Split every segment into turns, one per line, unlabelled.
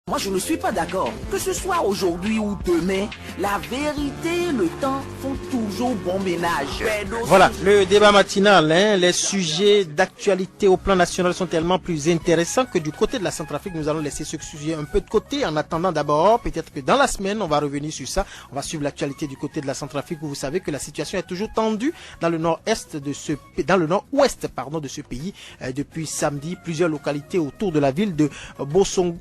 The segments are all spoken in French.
Moi, je ne suis pas d'accord. Que ce soit aujourd'hui ou demain, la vérité, le temps font toujours bon ménage.
Voilà, le débat matinal, les sujets d'actualité au plan national sont tellement plus intéressants que du côté de la Centrafrique, nous allons laisser ce sujet un peu de côté. En attendant d'abord, peut-être que dans la semaine, on va revenir sur ça. On va suivre l'actualité du côté de la Centrafrique où vous savez que la situation est toujours tendue dans le nord-ouest de ce pays. Depuis samedi, plusieurs localités autour de la ville de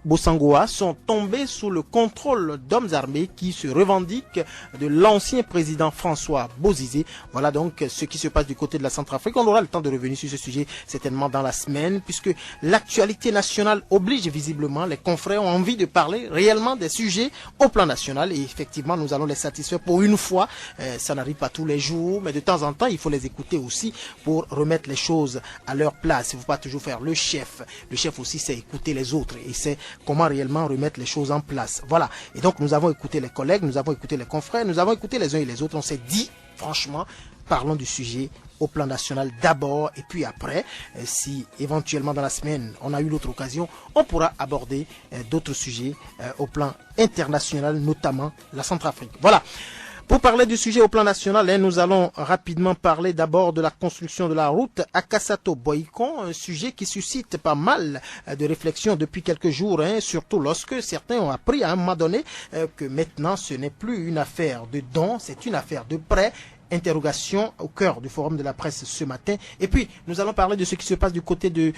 Bossangoa sont tombés sous le contrôle d'hommes armés qui se revendiquent de l'ancien président François Bozizé. Voilà donc ce qui se passe du côté de la Centrafrique. On aura le temps de revenir sur ce sujet certainement dans la semaine puisque l'actualité nationale oblige visiblement. Les confrères ont envie de parler réellement des sujets au plan national et effectivement nous allons les satisfaire pour une fois. Ça n'arrive pas tous les jours mais de temps en temps il faut les écouter aussi pour remettre les choses à leur place. Il ne faut pas toujours faire le chef. Le chef aussi c'est écouter les autres et c'est comment réellement remettre les choses en place. Voilà. Et donc nous avons écouté les collègues, nous avons écouté les confrères, nous avons écouté les uns et les autres. On s'est dit, franchement, parlons du sujet au plan national d'abord et puis après, si éventuellement dans la semaine on a eu l'autre occasion, on pourra aborder d'autres sujets au plan international, notamment la Centrafrique. Voilà. Pour parler du sujet au plan national, nous allons rapidement parler d'abord de la construction de la route Akasato-Boikon, un sujet qui suscite pas mal de réflexions depuis quelques jours, surtout lorsque certains ont appris à un moment donné que maintenant ce n'est plus une affaire de don, c'est une affaire de prêt. Interrogation au cœur du forum de la presse ce matin. Et puis, nous allons parler de ce qui se passe du côté de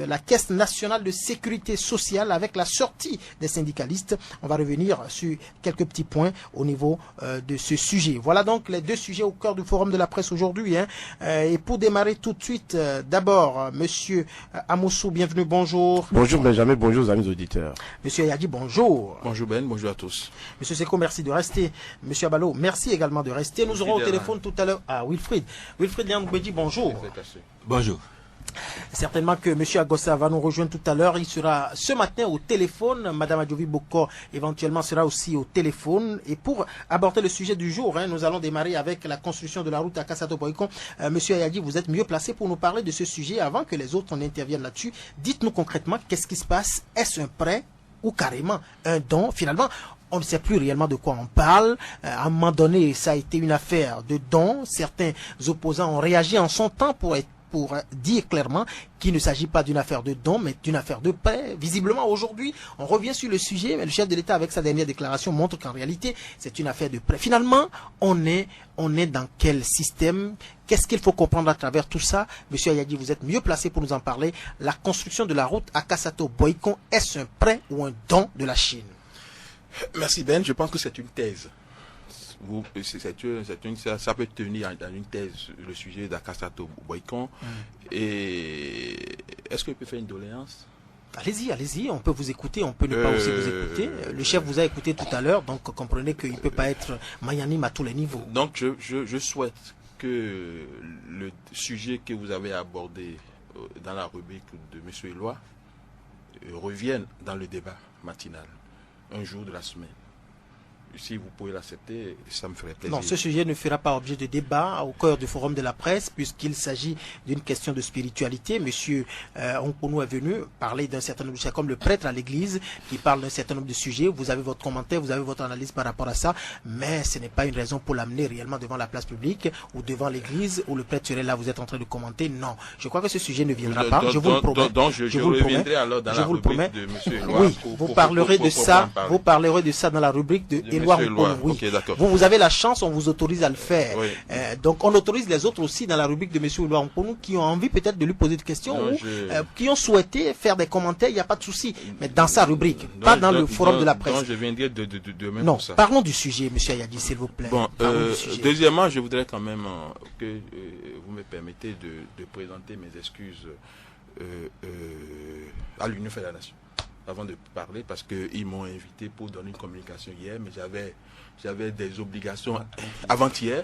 la Caisse nationale de sécurité sociale avec la sortie des syndicalistes. On va revenir sur quelques petits points au niveau de ce sujet. Voilà donc les deux sujets au cœur du forum de la presse aujourd'hui. Et pour démarrer tout de suite, d'abord, Monsieur Amoussou, bienvenue, bonjour.
Bonjour Benjamin, bonjour aux amis auditeurs.
Monsieur Ayadi, bonjour.
Bonjour Ben, bonjour à tous.
Monsieur Seko, merci de rester. Monsieur Abalo, merci également de rester. Nous aurons au téléphone tout à l'heure Wilfried. Wilfried Liangbedi, bonjour.
Bonjour.
Certainement que M. Agossa va nous rejoindre tout à l'heure. Il sera ce matin au téléphone. Madame Adjovi Boko éventuellement sera aussi au téléphone. Et pour aborder le sujet du jour, nous allons démarrer avec la construction de la route à Akasato-Boikon. Monsieur Ayadi, vous êtes mieux placé pour nous parler de ce sujet avant que les autres n'interviennent là-dessus. Dites-nous concrètement qu'est-ce qui se passe. Est-ce un prêt ou carrément un don? Finalement, on ne sait plus réellement de quoi on parle. À un moment donné, ça a été une affaire de don. Certains opposants ont réagi en son temps pour dire clairement qu'il ne s'agit pas d'une affaire de don, mais d'une affaire de prêt. Visiblement, aujourd'hui, on revient sur le sujet, mais le chef de l'État, avec sa dernière déclaration, montre qu'en réalité, c'est une affaire de prêt. Finalement, on est dans quel système? Qu'est-ce qu'il faut comprendre à travers tout ça? Monsieur Ayadi, vous êtes mieux placé pour nous en parler. La construction de la route Akasato-Boikon, est-ce un prêt ou un don de la Chine?
Merci Ben, je pense que c'est une thèse. Ça peut tenir dans une thèse le sujet d'Akasato-Boikon. Et est-ce que je peux faire une doléance?
Allez-y, on peut vous écouter, on peut ne pas aussi vous écouter. Le chef vous a écouté tout à l'heure, donc comprenez qu'il ne peut pas être magnanime à tous les niveaux.
Donc je souhaite que le sujet que vous avez abordé dans la rubrique de M. Éloi revienne dans le débat matinal, un jour de la semaine. Si vous pouvez l'accepter, ça me ferait plaisir.
Non, ce sujet ne fera pas objet de débat au cœur du forum de la presse, puisqu'il s'agit d'une question de spiritualité. Monsieur Onkonou est venu parler d'un certain nombre de sujets, comme le prêtre à l'église, qui parle d'un certain nombre de sujets. Vous avez votre commentaire, vous avez votre analyse par rapport à ça, mais ce n'est pas une raison pour l'amener réellement devant la place publique ou devant l'église où le prêtre serait là, vous êtes en train de commenter. Non, je crois que ce sujet ne viendra pas, je vous le promets.
Donc je reviendrai alors dans la rubrique de M. Éloi.
Oui, vous parlerez de ça dans la rubrique de Éloi. Oui.
Okay,
vous avez la chance, on vous autorise à le faire.
Oui.
Donc on autorise les autres aussi dans la rubrique de M. Éloi Mponou qui ont envie peut-être de lui poser des questions ou qui ont souhaité faire des commentaires, il n'y a pas de souci. Mais dans sa rubrique, pas dans le forum de la presse.
Donc je viendrai demain
non,
pour ça.
Parlons du sujet, M. Ayadi, s'il vous plaît.
Bon, deuxièmement, je voudrais quand même que vous me permettez de présenter mes excuses à l'Union fédération. Avant de parler, parce qu'ils m'ont invité pour donner une communication hier, mais j'avais des obligations avant-hier.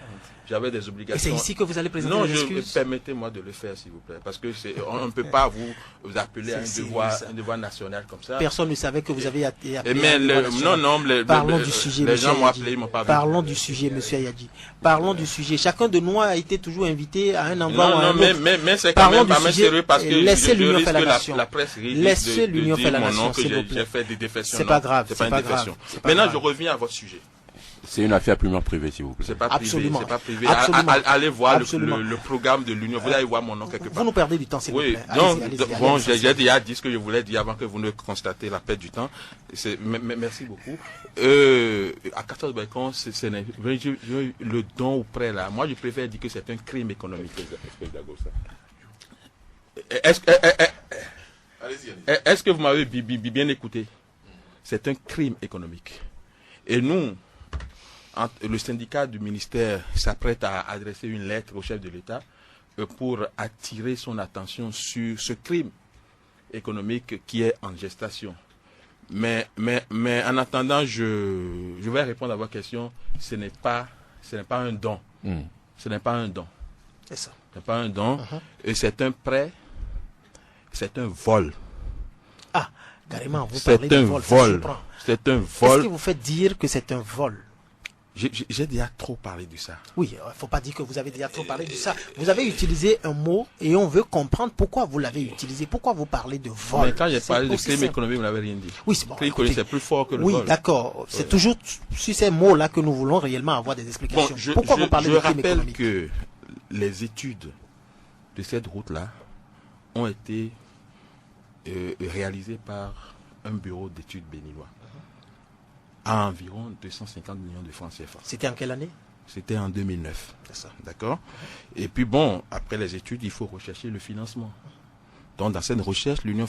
J'avais des obligations.
Et c'est ici que vous allez présenter les excuses?
Permettez-moi de le faire, s'il vous plaît, parce que on ne peut pas vous appeler à un devoir national comme ça.
Personne ne savait que vous avez appelé.
Parlons
du sujet,
les gens m'ont appelé, ils m'ont pas vu.
Parlons du sujet, Monsieur Ayadi. Parlons du sujet. Chacun de nous a été toujours invité à un endroit ou à un autre.
Mais c'est quand même pas sérieux parce que
laissez l'Union fédération.
La presse
laissez l'Union fédération. déflexion, s'il vous plaît.
J'ai fait des déflections.
C'est pas grave.
C'est pas une déflexion. Maintenant, je reviens à votre sujet.
C'est une affaire purement privée, s'il vous plaît.
C'est pas
Absolument.
privé. C'est pas privé.
Absolument.
Allez voir
Absolument.
le programme de l'Union. Vous allez voir mon nom quelque part.
Vous nous perdez du temps, s'il vous
Oui,
plaît.
donc,
Allez-y,
bon,
allez-y.
j'ai déjà dit ce que je voulais dire avant que vous ne constatez la perte du temps. Merci beaucoup. À 14 balcons, le don ou prêt là. Moi, je préfère dire que c'est un crime économique. Est-ce que vous m'avez bien écouté? C'est un crime économique. Et nous, le syndicat du ministère s'apprête à adresser une lettre au chef de l'État pour attirer son attention sur ce crime économique qui est en gestation. Mais en attendant, je vais répondre à votre question. Ce n'est pas un don. Ce n'est pas un don.
C'est ça.
Ce n'est pas un don. Et c'est un prêt. C'est un vol.
Ah, carrément, vous parlez de vol.
C'est un vol.
Qu'est-ce qui vous fait dire que c'est un vol?
J'ai déjà trop parlé de ça.
Oui, il ne faut pas dire que vous avez déjà trop parlé de ça. Vous avez utilisé un mot et on veut comprendre pourquoi vous l'avez utilisé. Pourquoi vous parlez de vol?
Mais quand j'ai parlé de crime économique, vous n'avez rien dit.
Oui, c'est bon.
Crime économique, c'est plus fort que le vol.
Oui, d'accord. C'est toujours sur ces mots-là que nous voulons réellement avoir des explications.
Bon,
pourquoi vous parlez de crime économique?
Je rappelle que les études de cette route-là ont été réalisées par un bureau d'études béninois à environ 250 millions de francs CFA.
C'était en quelle année?
C'était en 2009.
C'est ça.
D'accord. Et puis bon, après les études, il faut rechercher le financement. Donc dans cette recherche, l'Union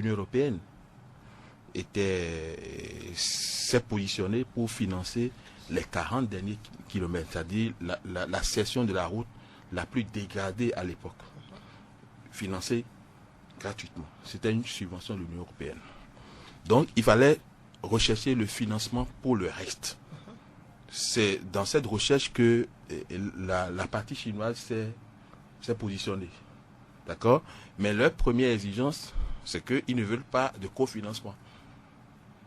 européenne s'est positionnée pour financer les 40 derniers kilomètres, c'est-à-dire la section de la route la plus dégradée à l'époque, financée gratuitement. C'était une subvention de l'Union européenne. Donc il fallait rechercher le financement pour le reste. C'est dans cette recherche que la partie chinoise s'est positionnée. D'accord? Mais leur première exigence, c'est qu'ils ne veulent pas de cofinancement.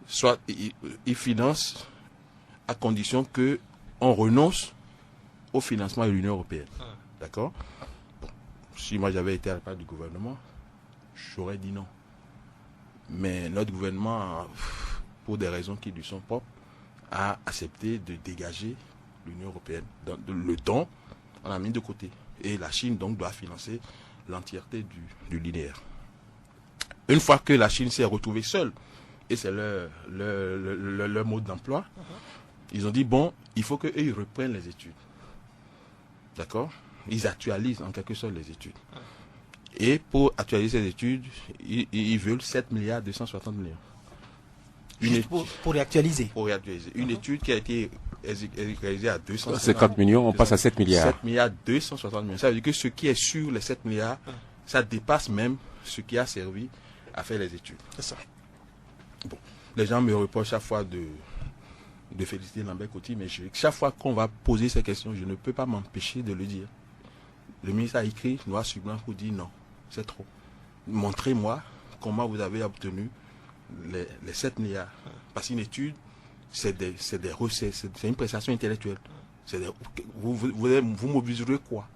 Soit ils financent à condition qu'on renonce au financement de l'Union européenne. D'accord? Bon, si moi j'avais été à la part du gouvernement, j'aurais dit non. Mais notre gouvernement, pour des raisons qui lui sont propres, a accepté de dégager l'Union européenne. Donc, le don, on l'a mis de côté. Et la Chine, donc, doit financer l'entièreté du linéaire. Une fois que la Chine s'est retrouvée seule, et c'est leur mode d'emploi, ils ont dit, bon, il faut qu'eux, ils reprennent les études. D'accord? Ils actualisent en quelque sorte les études. Et pour actualiser ces études, ils veulent 7 milliards 260 millions.
Pour réactualiser.
Pour réactualiser. Une étude qui a été réalisée à
250 millions, on passe à 7 milliards.
7 milliards 260 millions. Ça veut dire que ce qui est sur les 7 milliards, ça dépasse même ce qui a servi à faire les études.
C'est ça.
Bon. Les gens me reprochent chaque fois de féliciter Lambert Coty, mais chaque fois qu'on va poser ces questions, je ne peux pas m'empêcher de le dire. Le ministre a écrit noir sur blanc pour dire non, c'est trop. Montrez-moi comment vous avez obtenu les 7 milliards. Parce qu'une étude, c'est des recettes, c'est une prestation intellectuelle. Vous mobiliserez quoi?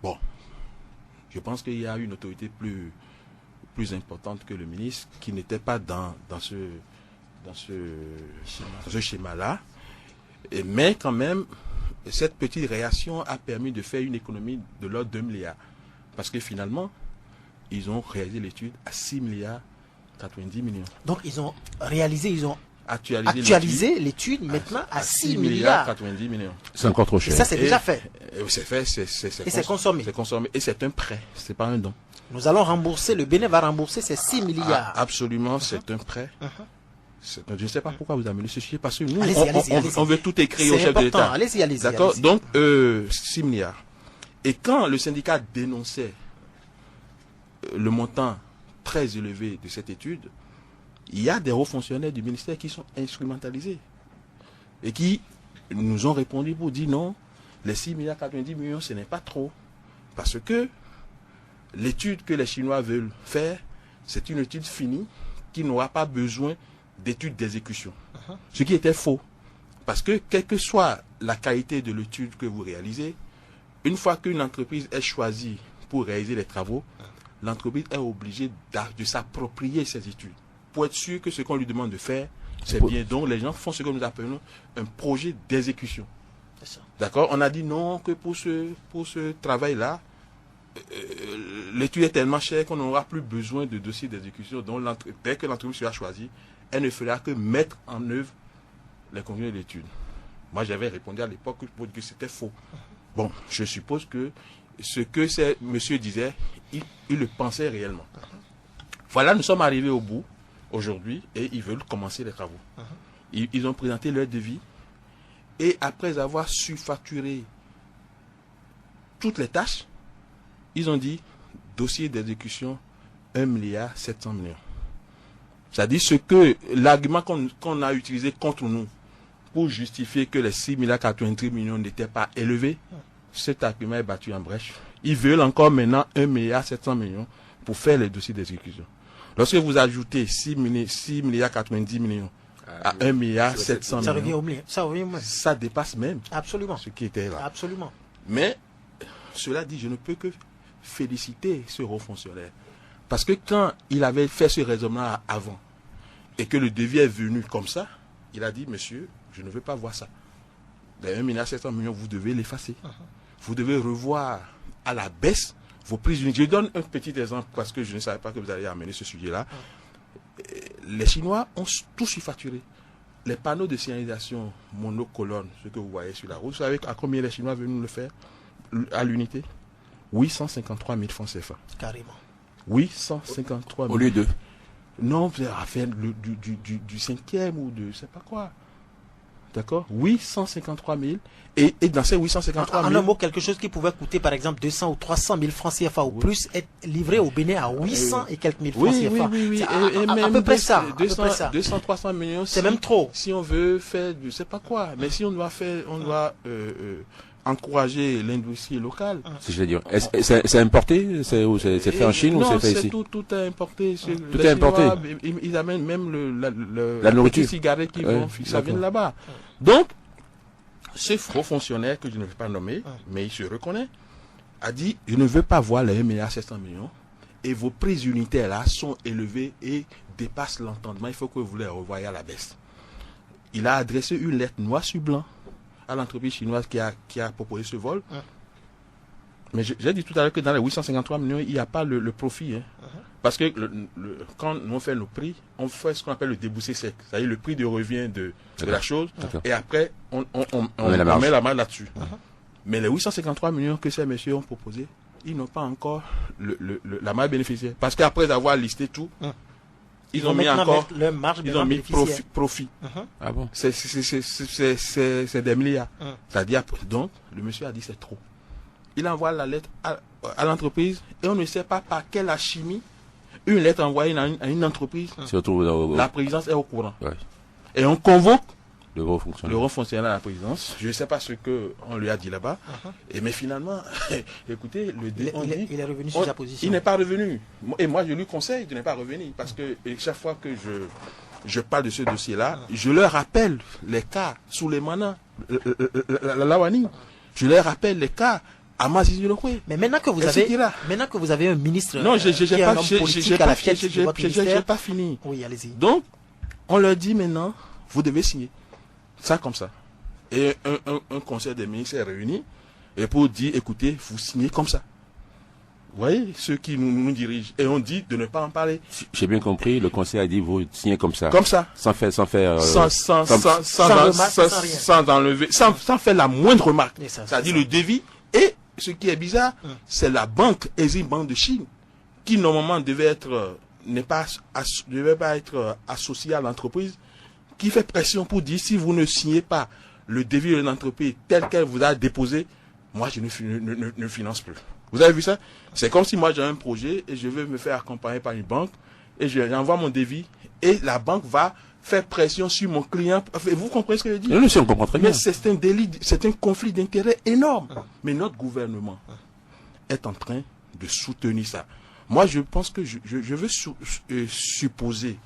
Bon, je pense qu'il y a une autorité plus importante que le ministre qui n'était pas dans ce schéma-là. Mais quand même, cette petite réaction a permis de faire une économie de l'ordre de 2 milliards. Parce que finalement, ils ont réalisé l'étude à 6 milliards 90 millions. Donc
ils ont réalisé, ils ont
actualisé
l'étude maintenant à 6 milliards
90 millions.
C'est encore trop cher.
Et ça, c'est déjà fait.
C'est fait,
c'est consommé.
C'est consommé. Et c'est un prêt, c'est pas un don.
Nous allons rembourser, le Bénin va rembourser ces 6 milliards.
Absolument, c'est un prêt. Je ne sais pas pourquoi vous amenez ce sujet, parce que nous,
allez-y.
On veut tout écrire au chef de l'État.
Allez-y.
D'accord. Donc, 6 milliards. Et quand le syndicat dénonçait le montant très élevé de cette étude, il y a des hauts fonctionnaires du ministère qui sont instrumentalisés et qui nous ont répondu pour dire non, les 6 milliards 90 millions, ce n'est pas trop. Parce que l'étude que les Chinois veulent faire, c'est une étude finie qui n'aura pas besoin d'études d'exécution. Ce qui était faux. Parce que quelle que soit la qualité de l'étude que vous réalisez, une fois qu'une entreprise est choisie pour réaliser les travaux, l'entreprise est obligée de s'approprier ces études pour être sûr que ce qu'on lui demande de faire, c'est bien. Donc les gens font ce que nous appelons un projet d'exécution. D'accord? On a dit non, que pour ce travail-là, l'étude est tellement chère qu'on n'aura plus besoin de dossier d'exécution. Donc dès que l'entreprise sera choisie, elle ne fera que mettre en œuvre les contenus de l'étude. Moi, j'avais répondu à l'époque pour dire que c'était faux. Bon, je suppose que ce que ce monsieur disait, il le pensait réellement. Voilà, nous sommes arrivés au bout aujourd'hui et ils veulent commencer les travaux. Ils ont présenté leur devis et après avoir surfacturé toutes les tâches, ils ont dit dossier d'exécution 1,7 milliard. C'est-à-dire l'argument qu'on a utilisé contre nous pour justifier que les 6,83 milliards n'étaient pas élevés, cet argument est battu en brèche. Ils veulent encore maintenant 1,7 milliard pour faire les dossiers d'exécution. Lorsque vous ajoutez 6,90 millions à 1,7 milliard, ça dépasse même ce qui était là.
Absolument.
Mais cela dit, je ne peux que féliciter ce haut fonctionnaire. Parce que quand il avait fait ce raisonnement avant et que le devis est venu comme ça, il a dit, monsieur, je ne veux pas voir ça. Les 1,7 milliard, vous devez l'effacer. Vous devez revoir à la baisse vos prises d'unité. Je donne un petit exemple parce que je ne savais pas que vous alliez amener ce sujet-là. Les Chinois ont tout surfacturé. Les panneaux de signalisation monocolonne, ce que vous voyez sur la route, vous savez à combien les Chinois veulent nous le faire à l'unité? 853 000 francs CFA.
Carrément.
853 000.
Au lieu de.
Non, vous avez fait du 5e ou de je sais pas quoi. D'accord? 853 000. Et dans ces 853 000...
En un mot, quelque chose qui pouvait coûter par exemple 200 ou 300 000 francs CFA ou plus, est livré au Bénin à 800 et quelques mille francs CFA.
Oui.
À peu près ça.
200, 300 millions.
C'est même trop.
Si on veut faire je sais pas quoi. Mais si on doit encourager l'industrie locale.
Si je vais dire, c'est importé, c'est fait en Chine ou c'est fait ici?
Non, tout est importé.
Tout est importé.
Ils amènent même
la nourriture.
Les cigarettes qui vont, ça vient de là-bas. Donc, ce faux fonctionnaire que je ne vais pas nommer, mais il se reconnaît, a dit, je ne veux pas voir les 1,7 milliard et vos prises unitaires là sont élevées et dépassent l'entendement. Il faut que vous les revoyiez à la baisse. Il a adressé une lettre noir sur blanc à l'entreprise chinoise qui a proposé ce vol. Mais j'ai dit tout à l'heure que dans les 853 millions, il n'y a pas le profit. Parce que quand on fait nos prix, on fait ce qu'on appelle le déboussé sec. C'est-à-dire le prix de revient de la chose. Et après, on met la marge là-dessus. Mais les 853 millions que ces messieurs ont proposés, ils n'ont pas encore la marge bénéficiaire. Parce qu'après avoir listé tout, ils ont mis encore
leur marge,
ils ont mis profit.
Ah bon?
C'est des milliards. C'est-à-dire, donc, le monsieur a dit c'est trop. Il envoie la lettre à l'entreprise et on ne sait pas par quelle alchimie une lettre envoyée à une entreprise, la présidence est au courant. Ouais. Et on convoque le haut fonctionnaire à la présidence. Je ne sais pas ce qu'on lui a dit là-bas. Mais finalement, écoutez,
il est revenu sur sa position.
Il n'est pas revenu. Et moi, je lui conseille de ne pas revenir parce que chaque fois que je parle de ce dossier-là, je leur rappelle les cas sous les manas, la Lawani. Je leur rappelle les cas.
Mais maintenant que vous avez un ministre,
non, j'ai pas fini.
Oui, allez-y.
Donc, on leur dit maintenant, vous devez signer ça comme ça. Et un conseil des ministres est réuni et pour dire, écoutez, vous signez comme ça. Vous voyez, ceux qui nous dirigent. Et on dit de ne pas en parler.
J'ai bien compris, le conseil a dit, vous signez comme ça.
Comme ça.
Sans
enlever, sans faire la moindre remarque. C'est-à-dire le devis. Et ce qui est bizarre, c'est la banque Exim Bank de Chine, qui normalement devait pas être associée à l'entreprise, qui fait pression pour dire si vous ne signez pas le devis de l'entreprise tel qu'elle vous a déposé, moi je ne finance plus. Vous avez vu ça? C'est comme si moi j'ai un projet et je veux me faire accompagner par une banque et j'envoie mon devis et la banque va faire pression sur mon client. Vous comprenez ce que je dis?
Oui, on comprend très bien.
Mais c'est un délit, c'est un conflit d'intérêts énorme. Mais notre gouvernement est en train de soutenir ça. Moi, je pense que je veux supposer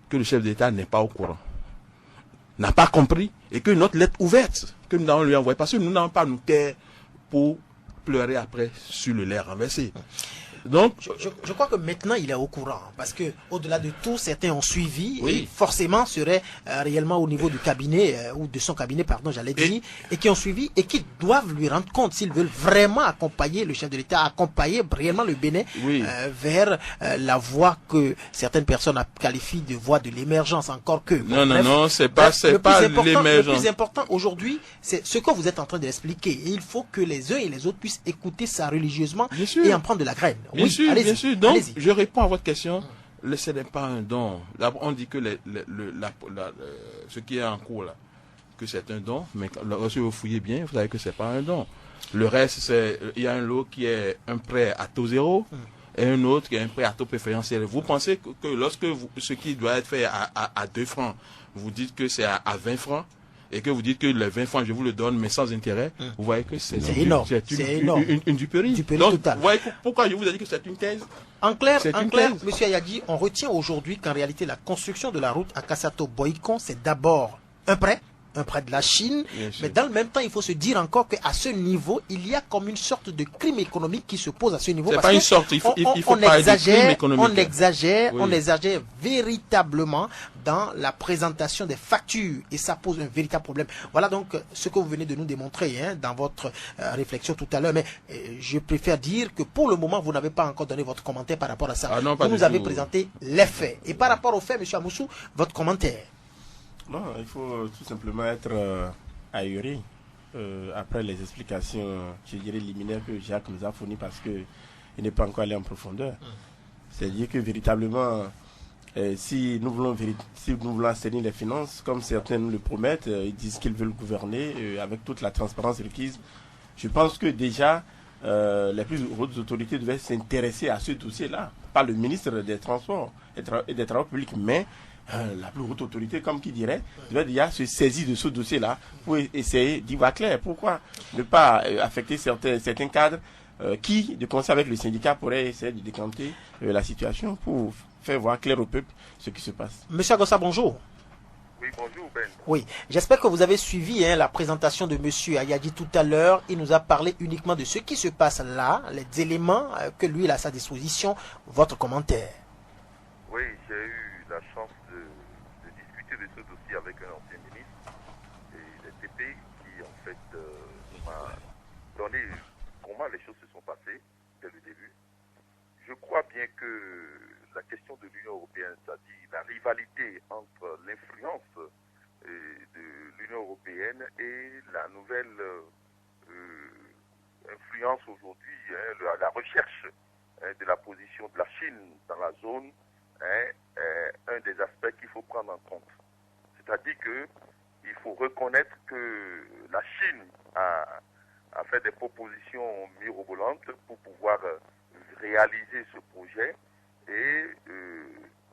que le chef d'État n'est pas au courant, n'a pas compris, et que notre lettre ouverte que nous allons lui envoyer, parce que nous n'allons pas nous taire pour pleurer après sur le lait renversé. Donc,
je crois que maintenant il est au courant, parce que au-delà de tout, certains ont suivi,
oui.
et forcément seraient réellement au niveau du cabinet, ou de son cabinet, pardon, j'allais dire, et qui ont suivi, et qui doivent lui rendre compte s'ils veulent vraiment accompagner le chef de l'État, accompagner réellement le Bénin vers la voie que certaines personnes qualifient de voie de l'émergence, encore que...
Bon, non, c'est pas l'émergence.
Le plus important aujourd'hui, c'est ce que vous êtes en train d'expliquer. Et il faut que les uns et les autres puissent écouter ça religieusement et en prendre de la graine.
Bien sûr. Donc, je réponds à votre question. Ce n'est pas un don. Là, on dit que ce qui est en cours là, que c'est un don, mais si vous fouillez bien, vous savez que c'est pas un don. Le reste, il y a un lot qui est un prêt à taux zéro et un autre qui est un prêt à taux préférentiel. Vous pensez que lorsque ce qui doit être fait à 2 francs, vous dites que c'est à 20 francs, et que vous dites que les 20 francs, je vous le donne, mais sans intérêt, vous voyez que c'est
énorme.
C'est une duperie.
Donc,
vous voyez pourquoi je vous ai dit que c'est une thèse.
En clair, M. Ayadji, on retient aujourd'hui qu'en réalité, la construction de la route à Kassato-Boïkon, c'est d'abord un prêt de la Chine, mais dans le même temps, il faut se dire encore qu'à ce niveau, il y a comme une sorte de crime économique qui se pose à ce niveau.
C'est pas une sorte, il faut parler de crime économique.
On exagère véritablement dans la présentation des factures, et ça pose un véritable problème. Voilà donc ce que vous venez de nous démontrer dans votre réflexion tout à l'heure, mais je préfère dire que pour le moment, vous n'avez pas encore donné votre commentaire par rapport à ça.
Ah non,
vous nous avez présenté les faits. Et par rapport aux faits, M. Amoussou, votre commentaire.
Non, il faut tout simplement être ahuri après les explications, je dirais, liminaires que Jacques nous a fournies, parce qu'il n'est pas encore allé en profondeur. C'est-à-dire que véritablement, si nous voulons assainir les finances, comme certains nous le promettent, ils disent qu'ils veulent gouverner avec toute la transparence requise. Je pense que déjà, les plus hautes autorités devaient s'intéresser à ce dossier-là, pas le ministre des Transports et des Travaux publics, mais la plus haute autorité, comme qui dirait, devait déjà se saisir de ce dossier-là pour essayer d'y voir clair. Pourquoi ne pas affecter certains cadres qui, de concert avec le syndicat, pourraient essayer de décanter la situation pour faire voir clair au peuple ce qui se passe.
Monsieur Agossa, bonjour.
Oui, bonjour Ben.
Oui, j'espère que vous avez suivi la présentation de Monsieur Ayadji tout à l'heure. Il nous a parlé uniquement de ce qui se passe là, les éléments que lui il a à sa disposition. Votre commentaire.
Oui, j'ai eu la chance de discuter de ce dossier avec un ancien ministre et des TP qui en fait m'a donné comment les choses se sont passées dès le début. Je crois bien que la question de l'Union européenne, c'est-à-dire la rivalité entre l'influence de l'Union européenne et la nouvelle influence aujourd'hui, la recherche de la position de la Chine dans la zone, est un des aspects qu'il faut prendre en compte. C'est-à-dire qu'il faut reconnaître que la Chine a fait des propositions mirobolantes pour pouvoir réaliser ce projet, et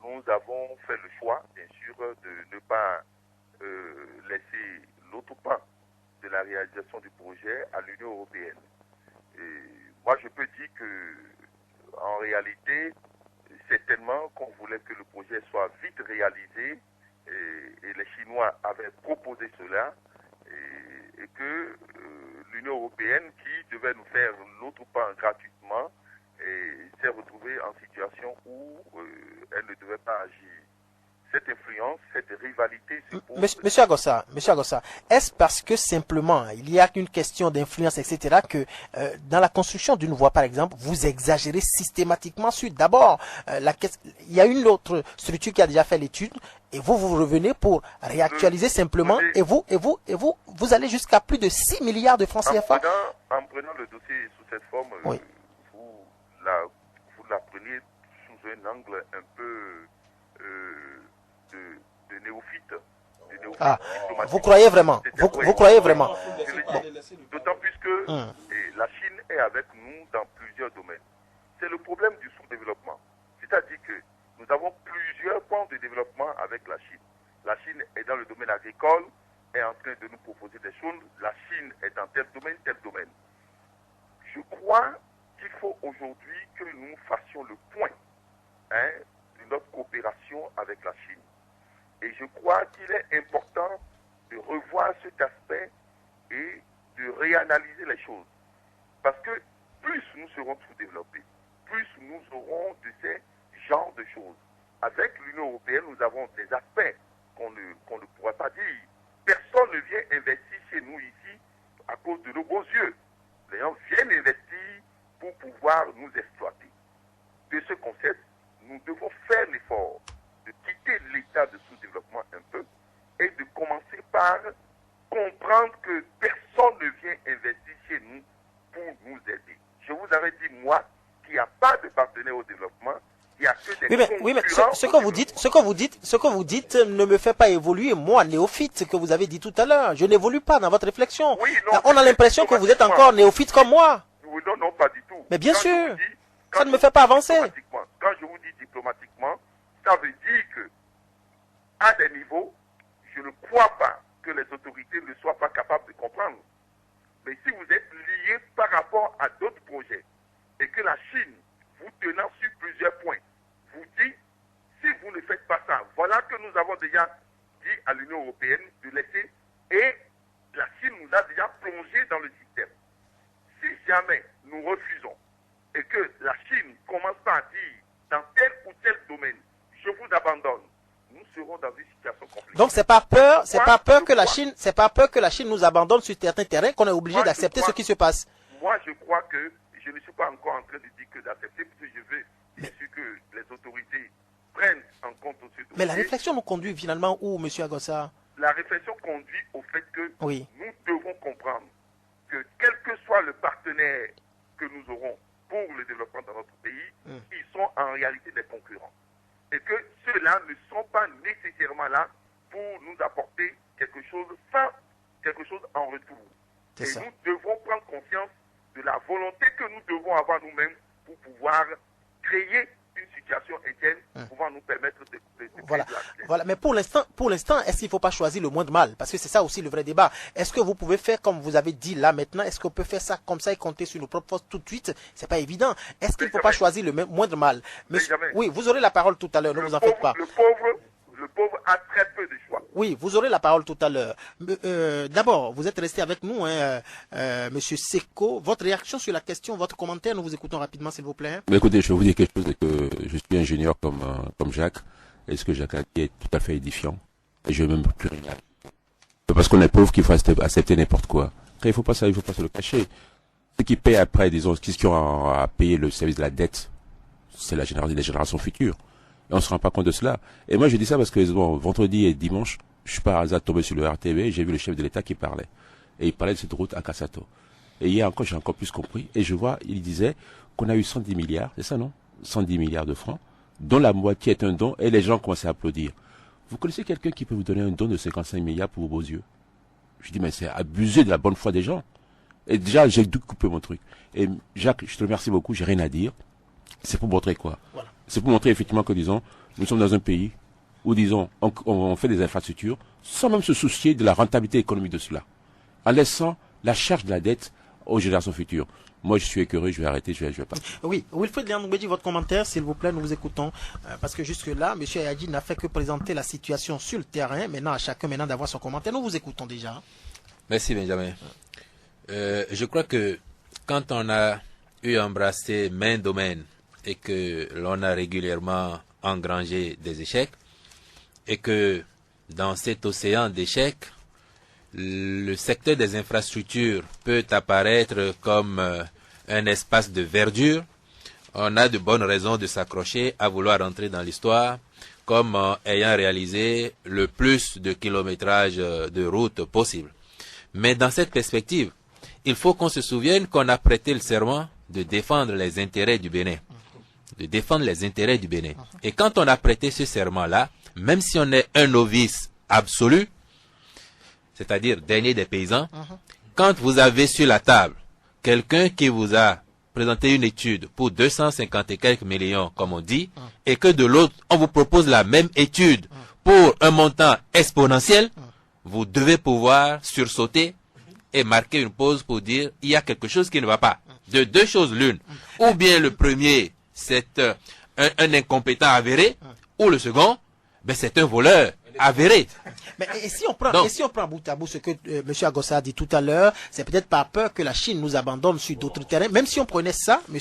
nous avons fait le choix, bien sûr, de ne pas laisser l'autre pan de la réalisation du projet à l'Union européenne. Et moi, je peux dire que, en réalité, certainement qu'on voulait que le projet soit vite réalisé, et les Chinois avaient proposé cela, et que l'Union européenne, qui devait nous faire l'autre pan gratuitement, s'est retrouvée en situation où elle ne devait pas agir. Cette influence, cette rivalité se pose...
Monsieur Agossa, est-ce parce que simplement il y a une question d'influence, etc., que dans la construction d'une voie, par exemple, vous exagérez systématiquement sur d'abord il y a une autre structure qui a déjà fait l'étude, et vous revenez pour réactualiser simplement, et vous allez jusqu'à plus de 6 milliards de francs CFA.
En prenant le dossier sous cette forme,
oui.
vous la prenez sous un angle un peu de néophyte.
Ah, vous croyez vraiment? Vous croyez vraiment?
D'autant plus que la Chine est avec nous dans plusieurs domaines. C'est le problème du sous-développement. C'est-à-dire que nous avons plusieurs points de développement avec la Chine. La Chine est dans le domaine agricole, est en train de nous proposer des choses. La Chine est dans tel domaine. Je crois qu'il faut aujourd'hui que nous fassions le point de notre coopération avec la Chine. Et je crois qu'il est important de revoir cet aspect et de réanalyser les choses. Parce que plus nous serons sous-développés, plus nous aurons de ces genres de choses. Avec l'Union européenne, nous avons des aspects qu'on ne pourra pas dire. Personne ne vient investir chez nous ici à cause de nos beaux yeux. Les gens viennent investir pour pouvoir nous exploiter. De ce concept, nous devons faire l'effort de quitter l'état de sous-développement un peu et de commencer par comprendre que personne ne vient investir chez nous pour nous aider. Je vous avais dit, moi, qu'il n'y a pas de partenaire au développement, il n'y a que des
oui, mais ce que vous dites ne me fait pas évoluer, moi, néophyte, ce que vous avez dit tout à l'heure. Je n'évolue pas dans votre réflexion.
Oui, non,
on a l'impression que vous êtes encore néophyte comme moi.
Non, non, pas du tout.
Mais bien sûr, ça ne me fait pas avancer.
Quand je vous dis diplomatiquement, ça veut dire que, à des niveaux, je ne crois pas que les autorités ne soient pas capables de comprendre. Mais si vous êtes lié par rapport à d'autres projets et que la Chine, vous tenant sur plusieurs points, vous dit, si vous ne faites pas ça, voilà que nous avons déjà dit à l'Union européenne de laisser, et la Chine nous a déjà plongé dans le système. Si jamais nous refusons et que la Chine commence à dire dans tel ou tel domaine, je vous abandonne, nous serons dans une situation compliquée.
Donc c'est pas peur que la Chine nous abandonne sur certains terrains qu'on est obligé d'accepter ce qui se passe.
Moi, je crois que je ne suis pas encore en train de dire que d'accepter, parce que je veux bien sûr que les autorités prennent en compte ce dossier.
Mais la réflexion nous conduit finalement où, M. Agossa?
La réflexion conduit au fait que
oui,
nous devons comprendre que quel que soit le partenaire que nous aurons pour le développement dans notre pays, ils sont en réalité des concurrents. Et que ceux-là ne sont pas nécessairement là pour nous apporter quelque chose sans quelque chose en retour. Et
ça.
nous devons prendre conscience de la volonté que nous devons avoir nous-mêmes pour pouvoir créer une situation interne pouvant nous permettre de
voilà. Mais pour l'instant, est-ce qu'il ne faut pas choisir le moindre mal? Parce que c'est ça aussi le vrai débat. Est-ce que vous pouvez faire comme vous avez dit là maintenant? Est-ce qu'on peut faire ça comme ça et compter sur nos propres forces tout de suite? C'est pas évident. Est-ce qu'il ne faut pas choisir le moindre mal? Oui, vous aurez la parole tout à l'heure, ne vous en faites pas.
Le pauvre a très peu de choix.
Oui, vous aurez la parole tout à l'heure. D'abord, vous êtes resté avec nous, Monsieur Seko. Votre réaction sur la question, votre commentaire, nous vous écoutons rapidement, s'il vous plaît.
Mais écoutez, je vais vous dire quelque chose, c'est que je suis ingénieur comme Jacques, et ce que Jacques a dit est tout à fait édifiant. Et je ne veux même plus rien dire. Parce qu'on est pauvre qu'il faut accepter n'importe quoi. Après, il faut pas se le cacher. Ceux qui payent après, disons, qui ont à payer le service de la dette, c'est les générations futures. Et on se rend pas compte de cela. Et moi, je dis ça parce que bon, vendredi et dimanche, je suis par hasard tombé sur le RTV et j'ai vu le chef de l'État qui parlait. Et il parlait de cette route à Kassato. Et hier encore, j'ai encore plus compris. Et je vois, il disait qu'on a eu 110 milliards, c'est ça, non? 110 milliards de francs, dont la moitié est un don, et les gens commencent à applaudir. Vous connaissez quelqu'un qui peut vous donner un don de 55 milliards pour vos beaux yeux? Je dis, mais c'est abuser de la bonne foi des gens. Et déjà, j'ai dû couper mon truc. Et Jacques, je te remercie beaucoup, j'ai rien à dire. C'est pour montrer quoi? Voilà. C'est pour montrer effectivement que, disons, nous sommes dans un pays où, disons, on fait des infrastructures sans même se soucier de la rentabilité économique de cela, en laissant la charge de la dette aux générations futures. Moi, je suis écœuré, je vais arrêter, je vais pas.
Oui, Wilfried Liandoubedi, votre commentaire, s'il vous plaît, nous vous écoutons. Parce que jusque-là, M. Ayadji n'a fait que présenter la situation sur le terrain. Maintenant, à chacun d'avoir son commentaire. Nous vous écoutons déjà.
Merci, Benjamin. Je crois que quand on a eu embrassé main domaine et que l'on a régulièrement engrangé des échecs, et que dans cet océan d'échecs, le secteur des infrastructures peut apparaître comme un espace de verdure, on a de bonnes raisons de s'accrocher à vouloir entrer dans l'histoire comme ayant réalisé le plus de kilométrage de route possible. Mais dans cette perspective, il faut qu'on se souvienne qu'on a prêté le serment de défendre les intérêts du Bénin. Et quand on a prêté ce serment-là, même si on est un novice absolu, c'est-à-dire dernier des paysans, quand vous avez sur la table quelqu'un qui vous a présenté une étude pour 250 et quelques millions, comme on dit, et que de l'autre, on vous propose la même étude pour un montant exponentiel, vous devez pouvoir sursauter et marquer une pause pour dire il y a quelque chose qui ne va pas. De deux choses l'une. Ou bien le premier, c'est un incompétent avéré, ou le second, ben c'est un voleur avéré.
Mais et si on prend bout à bout ce que M. Agossa a dit tout à l'heure, c'est peut-être par peur que la Chine nous abandonne sur d'autres terrains. Même si on prenait ça, M.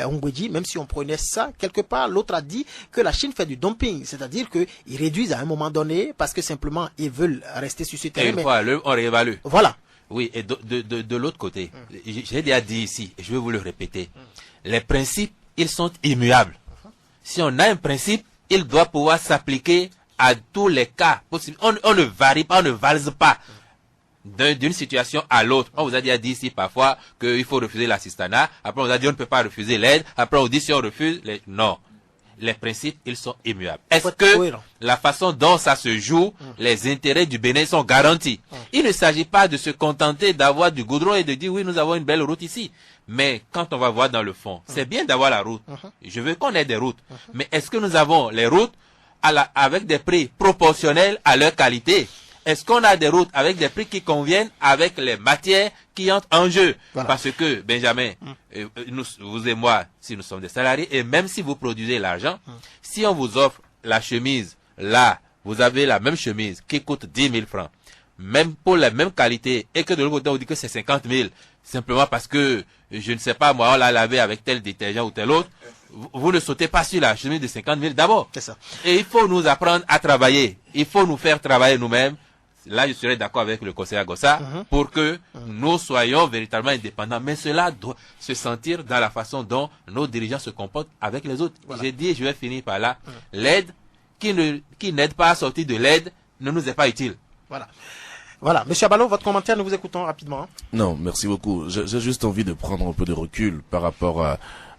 Ongweji, même si on prenait ça, quelque part, l'autre a dit que la Chine fait du dumping. C'est-à-dire qu'ils réduisent à un moment donné parce que simplement ils veulent rester sur ce terrain.
Et une fois, on réévalue.
Voilà.
Oui, et de l'autre côté, j'ai déjà dit ici, et je vais vous le répéter, les principes, ils sont immuables. Si on a un principe, il doit pouvoir s'appliquer à tous les cas possibles. On ne varie pas, on ne valse pas d'une situation à l'autre. On vous a déjà dit ici parfois qu'il faut refuser l'assistanat, après on vous a dit on ne peut pas refuser l'aide, après on dit si on refuse, non. Les principes, ils sont immuables. Est-ce que la façon dont ça se joue, les intérêts du Bénin sont garantis? Il ne s'agit pas de se contenter d'avoir du goudron et de dire oui, nous avons une belle route ici. Mais quand on va voir dans le fond, c'est bien d'avoir la route. Je veux qu'on ait des routes. Mais est-ce que nous avons les routes avec des prix proportionnels à leur qualité? Est-ce qu'on a des routes avec des prix qui conviennent avec les matières qui entrent en jeu? Voilà. Parce que, Benjamin, vous et moi, si nous sommes des salariés, et même si vous produisez l'argent, si on vous offre la chemise, là, vous avez la même chemise qui coûte 10 000 francs, même pour la même qualité, et que de l'autre côté, on dit que c'est 50 000, simplement parce que, je ne sais pas, moi, on l'a lavé avec tel détergent ou tel autre, vous ne sautez pas sur la chemise de 50 000 d'abord. C'est ça. Et il faut nous apprendre à travailler. Il faut nous faire travailler nous-mêmes. Là, je serais d'accord avec le conseiller Agossa pour que nous soyons véritablement indépendants. Mais cela doit se sentir dans la façon dont nos dirigeants se comportent avec les autres. Voilà. J'ai dit, je vais finir par là. L'aide qui n'aide pas à sortir de l'aide ne nous est pas utile.
Voilà. Voilà. Monsieur Abalo, votre commentaire, nous vous écoutons rapidement.
Non, merci beaucoup. J'ai juste envie de prendre un peu de recul par rapport à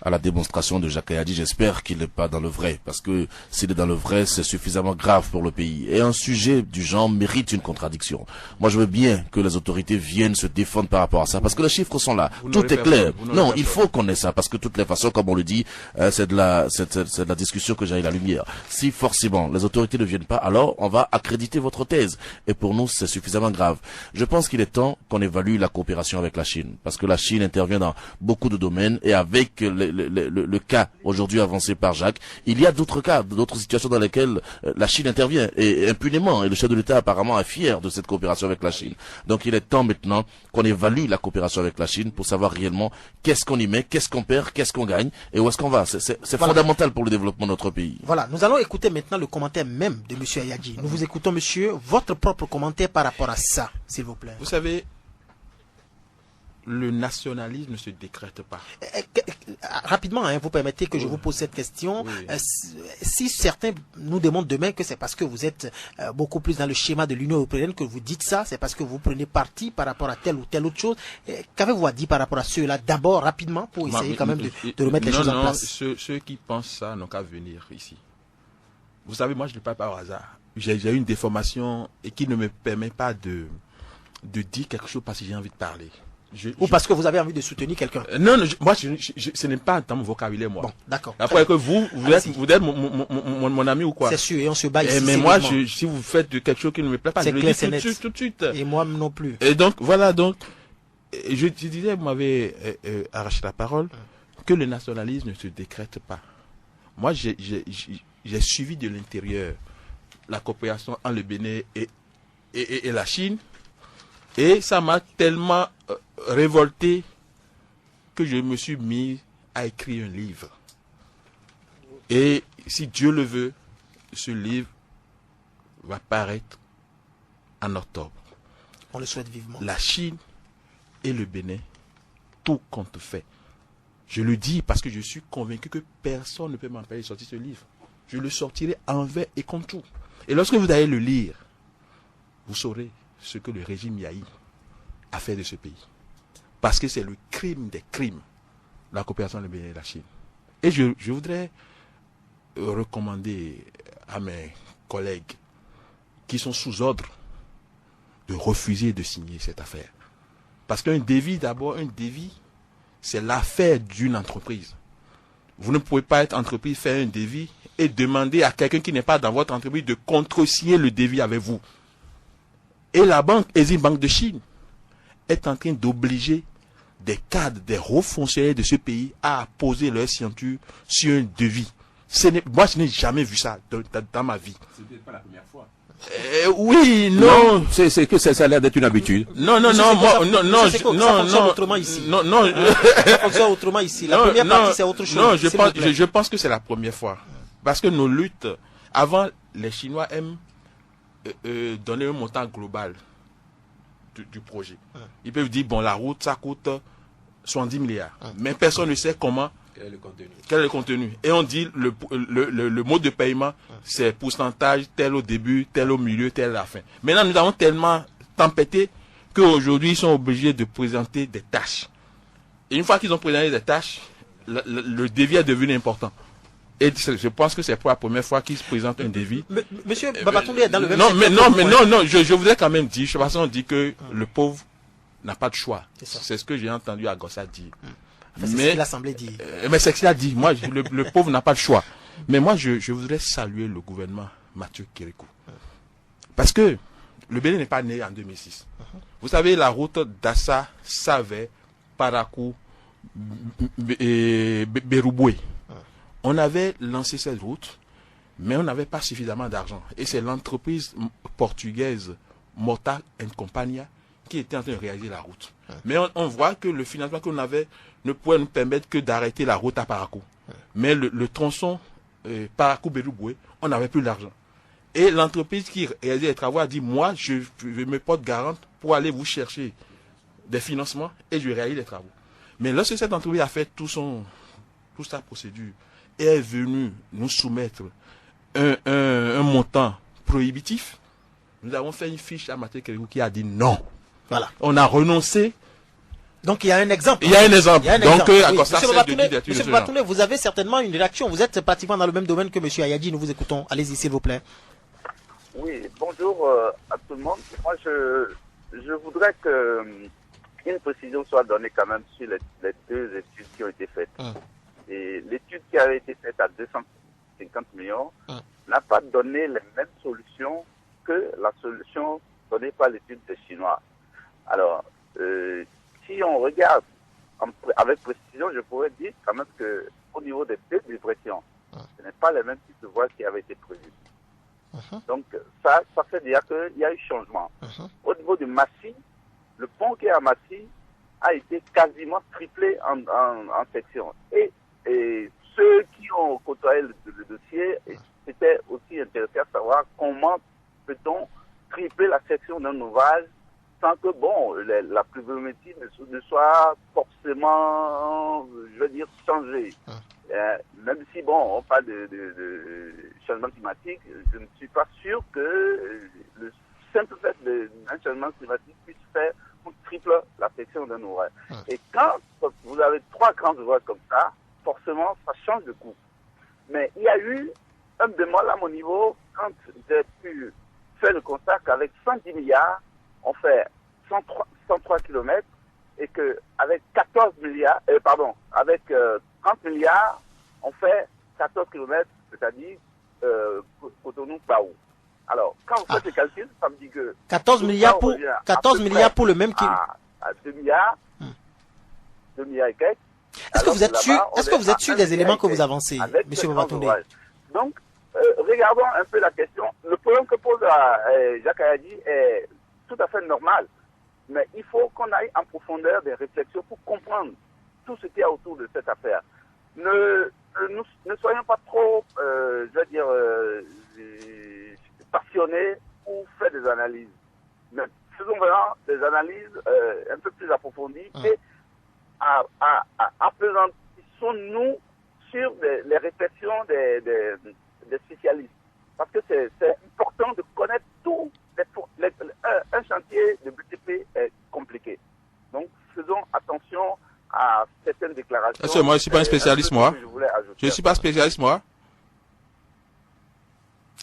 la démonstration de Jacques Kayadi. J'espère qu'il n'est pas dans le vrai, parce que s'il est dans le vrai, c'est suffisamment grave pour le pays. Et un sujet du genre mérite une contradiction. Moi, je veux bien que les autorités viennent se défendre par rapport à ça, parce que les chiffres sont là. Tout est clair. Non, il faut qu'on ait ça, parce que de toutes les façons, comme on le dit, c'est de la discussion que j'ai la lumière. Si forcément les autorités ne viennent pas, alors on va accréditer votre thèse. Et pour nous, c'est suffisamment grave. Je pense qu'il est temps qu'on évalue la coopération avec la Chine, parce que la Chine intervient dans beaucoup de domaines, et avec le cas aujourd'hui avancé par Jacques, il y a d'autres cas, d'autres situations dans lesquelles la Chine intervient, et impunément, et le chef de l'État apparemment est fier de cette coopération avec la Chine. Donc il est temps maintenant qu'on évalue la coopération avec la Chine pour savoir réellement qu'est-ce qu'on y met, qu'est-ce qu'on perd, qu'est-ce qu'on gagne, et où est-ce qu'on va. C'est fondamental pour le développement de notre pays.
Voilà, nous allons écouter maintenant le commentaire même de M. Ayadji. Nous vous écoutons, monsieur, votre propre commentaire par rapport à ça, s'il vous plaît.
Vous savez, le nationalisme ne se décrète pas.
Rapidement, vous permettez que je vous pose cette question. Oui. Si certains nous demandent demain que c'est parce que vous êtes beaucoup plus dans le schéma de l'Union européenne que vous dites ça, c'est parce que vous prenez parti par rapport à telle ou telle autre chose. Qu'avez-vous à dire par rapport à ceux-là, d'abord, rapidement, pour essayer quand même de remettre les choses en place?
Ceux qui pensent ça n'ont qu'à venir ici. Vous savez, moi je ne le parle pas au hasard. J'ai eu une déformation et qui ne me permet pas de dire quelque chose parce que j'ai envie de parler.
Ou parce que vous avez envie de soutenir quelqu'un?
Non, moi, ce n'est pas dans mon vocabulaire, moi.
Bon, d'accord.
Après que vous êtes mon ami ou quoi?
C'est sûr, et on se bat ici.
Mais moi, si vous faites quelque chose qui ne me plaît pas, je le dis tout de suite.
Et moi non plus.
Et donc, voilà, je disais, vous m'avez arraché la parole, que le nationalisme ne se décrète pas. Moi, j'ai suivi de l'intérieur la coopération entre le Bénin et la Chine. Et ça m'a tellement révolté que je me suis mis à écrire un livre. Et si Dieu le veut, ce livre va paraître en octobre.
On le souhaite vivement.
La Chine et le Bénin, tout compte fait. Je le dis parce que je suis convaincu que personne ne peut m'empêcher de sortir ce livre. Je le sortirai envers et contre tout. Et lorsque vous allez le lire, vous saurez ce que le régime Yahi a fait de ce pays. Parce que c'est le crime des crimes, la coopération entre le Bénin et la Chine. Et je voudrais recommander à mes collègues qui sont sous ordre de refuser de signer cette affaire. Parce qu'un devis, d'abord, c'est l'affaire d'une entreprise. Vous ne pouvez pas être entreprise, faire un devis et demander à quelqu'un qui n'est pas dans votre entreprise de contresigner le devis avec vous. Et la banque, Exim Banque de Chine, est en train d'obliger des cadres, des hauts fonctionnaires de ce pays à poser leur signature sur un devis. Moi, je n'ai jamais vu ça dans ma vie.
C'est peut-être pas la première fois.
Oui, non.
C'est que ça a l'air d'être une habitude.
Non,
Ça fonctionne autrement ici. Ça fonctionne autrement ici. La première partie, c'est autre chose.
Non, je pense que c'est la première fois. Parce que nos luttes, avant, les Chinois aiment donner un montant global du projet. Ils peuvent dire, bon, la route, ça coûte 70 milliards. Mais personne ne sait comment.
Quel est le contenu?
Quel est le contenu? Et on dit le mode de paiement, c'est pourcentage tel au début, tel au milieu, tel à la fin. Maintenant, nous avons tellement tempêté qu'aujourd'hui, ils sont obligés de présenter des tâches. Et une fois qu'ils ont présenté des tâches, le devis est devenu important. Et je pense que c'est pour la première fois qu'ils se présentent un devis.
Monsieur Babatoundé est dans le même
non, je voudrais quand même dire, parce qu'on dit que le pauvre n'a pas de choix. C'est ce que j'ai entendu à Gossa dire.
Enfin, c'est ce que l'Assemblée dit.
Mais c'est ce qu'il a dit. Moi, le pauvre n'a pas de choix. Mais moi, je voudrais saluer le gouvernement Mathieu Kérékou. Parce que le Bénin n'est pas né en 2006. Vous savez, la route d'Assa, Savé, Parakou, Berouboué. On avait lancé cette route, mais on n'avait pas suffisamment d'argent. Et c'est l'entreprise portugaise Mota Compagnia qui était en train de réaliser la route. Mais on voit que le financement qu'on avait ne pouvait nous permettre que d'arrêter la route à Parakou. Mais le tronçon Parakou-Berouboué, on n'avait plus d'argent. Et l'entreprise qui réalisait les travaux a dit, moi, je me porte garante pour aller vous chercher des financements et je réalise les travaux. Mais lorsque cette entreprise a fait toute sa procédure et est venue nous soumettre un montant prohibitif, nous avons fait une fiche à Mathieu Kérékou qui a dit non.
Voilà.
On a renoncé.
Donc il y a un exemple.
Il y a un exemple. Donc,
oui.
Monsieur
Babatoundé, vous avez certainement une réaction. Vous êtes pratiquement dans le même domaine que Monsieur Ayadji. Nous vous écoutons. Allez-y, s'il vous plaît.
Oui, bonjour à tout le monde. Moi, je voudrais que une précision soit donnée quand même sur les deux études qui ont été faites. Et l'étude qui avait été faite à 250 millions n'a pas donné les mêmes solutions que la solution donnée par l'étude des Chinois. Alors, si on regarde avec précision, je pourrais dire quand même que au niveau des deux livraisons, ce n'est pas les mêmes types de voies qui avaient été prévues. Donc, ça fait dire qu'il y a eu changement. Au niveau du Massy, le pont qui est à Massy a été quasiment triplé en section. Et ceux qui ont côtoyé le dossier étaient aussi intéressés à savoir comment peut-on tripler la section d'un ouvrage sans que, bon, la pluviométrie ne soit forcément, je veux dire, changée. Même si, bon, on parle de changement climatique, je ne suis pas sûr que le simple fait d'un changement climatique puisse faire qu'on triple la section d'un ouvrage. Et quand vous avez trois grands ouvrages comme ça, forcément, ça change de coût. Mais il y a eu un bémol à mon niveau quand j'ai pu faire le constat qu'avec 110 milliards, on fait 103 km et qu'avec 14 milliards, avec 30 milliards, on fait 14 km, c'est-à-dire Cotonou-Paou. Alors, quand vous faites les calculs, ça me dit que
14 milliards pour le même
à 2 milliards, 2 milliards et quelques.
Est-ce que vous êtes sûr des éléments que vous avancez, Monsieur Babatoundé?
Donc, regardons un peu la question. Le problème que pose Jacques Ayadji est tout à fait normal. Mais il faut qu'on aille en profondeur des réflexions pour comprendre tout ce qu'il y a autour de cette affaire. Ne soyons pas trop, passionnés ou faire des analyses. Mais faisons vraiment des analyses un peu plus approfondies et apesantissons-nous sur les réflexions des spécialistes. Parce que c'est important de connaître tout. Un chantier de BTP est compliqué. Donc, faisons attention à certaines déclarations.
Moi, je ne suis pas un spécialiste, moi. Je ne suis pas spécialiste, moi.